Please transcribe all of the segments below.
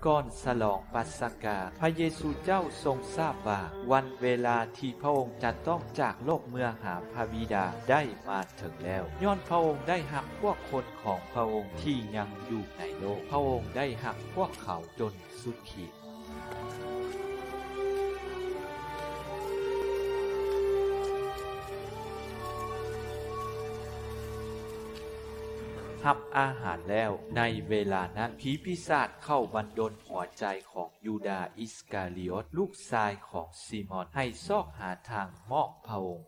ก่อนฉลองปัสกาพระเยซูเจ้าทรงทราบว่าวันเวลาที่พระองค์จะต้องจากโลกเมื่อหาพระบิดาได้มาถึงแล้วย้อนพระองค์ได้หักพวกคนของพระองค์ที่ยังอยู่ในโลกพระองค์ได้หักพวกเขาจนสุดขีดรับอาหารแล้วในเวลานั้นผีปีศาจเข้าบันดลหัวใจของยูดาห์อิสคาริโอตลูกชายของซีมอนให้ซอกหาทางมอบพระองค์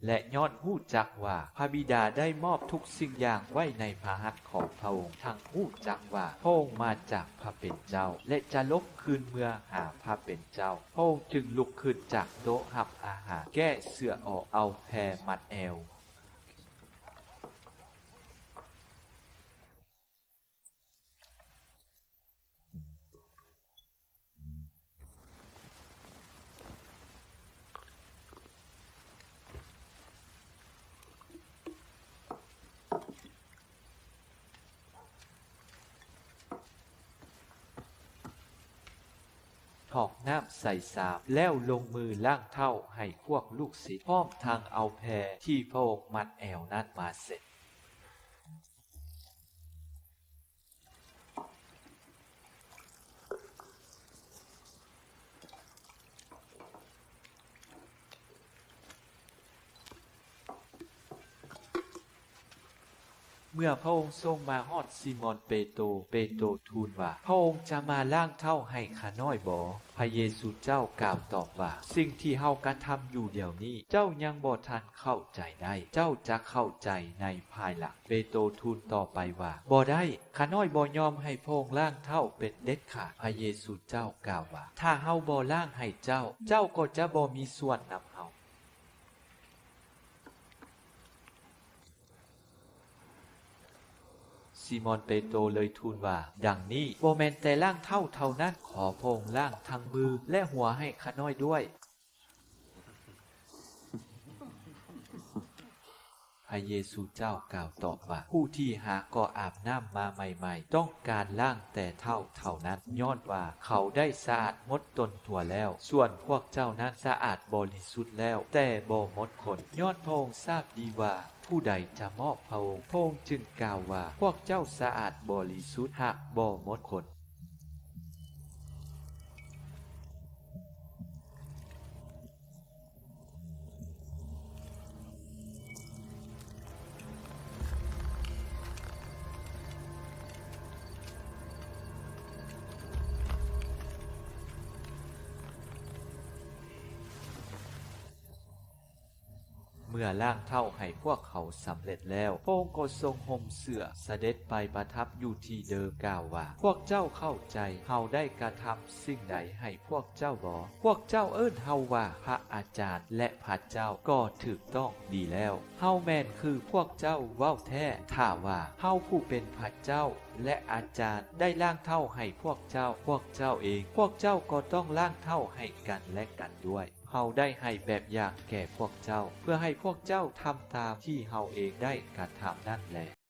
และย้อนฮู้จักว่าพระบิดาได้มอบทุกสิ่งอย่างไว้ในพระหัตถ์ของพระองค์ทั้งฮู้จักว่าพระองค์มาจากพระเป็นเจ้าและจะลบคืนเมื่อหาพระเป็นเจ้าพระองค์จึงลุกขึ้นจากโต๊ะรับอาหารแก้เสื้อออกเอาแพรมัดแอวถอกน้ำใส่สามแล้วลงมือล้างเท้าให้พวกลูกศิษย์พร้อมทางเอาแพรที่พระองค์มัดแอวนั้นมาเสร็จเมื่อพระองค์ทรงมาฮอดซิมอนเปโตรทูลว่าพระองค์จะมาล้างเท้าให้ข้าน้อยบ่พระเยซูเจ้ากล่าวตอบว่าสิ่งที่เฮากระทำอยู่เดี๋ยวนี้เจ้ายังบ่ทันเข้าใจได้เจ้าจะเข้าใจในภายหลังเปโตรทูลต่อไปว่าบ่ได้ข้าน้อยบ่ยอมให้พระองค์ล้างเท้าเป็นเด็ดขาดพระเยซูเจ้ากล่าวว่าถ้าเฮาบ่ล้างให้เจ้าก็จะบ่มีส่วนนำเฮาซิมอนเปโตรเลยทูลว่าดังนี้บ่แม่นแต่ล้างเท้าเท่านั้นขอพระองค์ล้างทั้งมือและหัวให้ข้าน้อยด้วยพระเยซูเจ้ากล่าวตอบว่าผู้ที่หาก็อาบน้ำมาใหม่ๆต้องการล้างแต่เท่านั้นย้อนว่าเขาได้สะอาดหมดตนทั่วแล้วส่วนพวกเจ้านั้นสะอาดบริสุทธิ์แล้วแต่บ่หมดคนย้อนพระองค์ทราบดีว่าผู้ใดจะมอบพระองค์จึงกล่าวว่าพวกเจ้าสะอาดบริสุทธิ์หากบ่หมดคนเมื่อล้างเท้าให้พวกเขาสำเร็จแล้วพระองค์ก็ทรงห่มเสื้อเสด็จไปประทับอยู่ที่เดิมกล่าวว่าพวกเจ้าเข้าใจเฮาได้กระทำสิ่งใดให้พวกเจ้าบ่พวกเจ้าเอิ้นเฮาว่าพระอาจารย์และพระเจ้าก็ถูกต้องดีแล้วเฮาแม่นคือพวกเจ้าเว้าแท้ถ้าว่าเฮาผู้เป็นพระเจ้าและอาจารย์ได้ล้างเท้าให้พวกเจ้าเองพวกเจ้าก็ต้องล้างเท้าให้กันและกันด้วยเฮาได้ให้แบบอย่างแก่พวกเจ้าเพื่อให้พวกเจ้าทำตามที่เฮาเองได้กระทำนั่นแหละ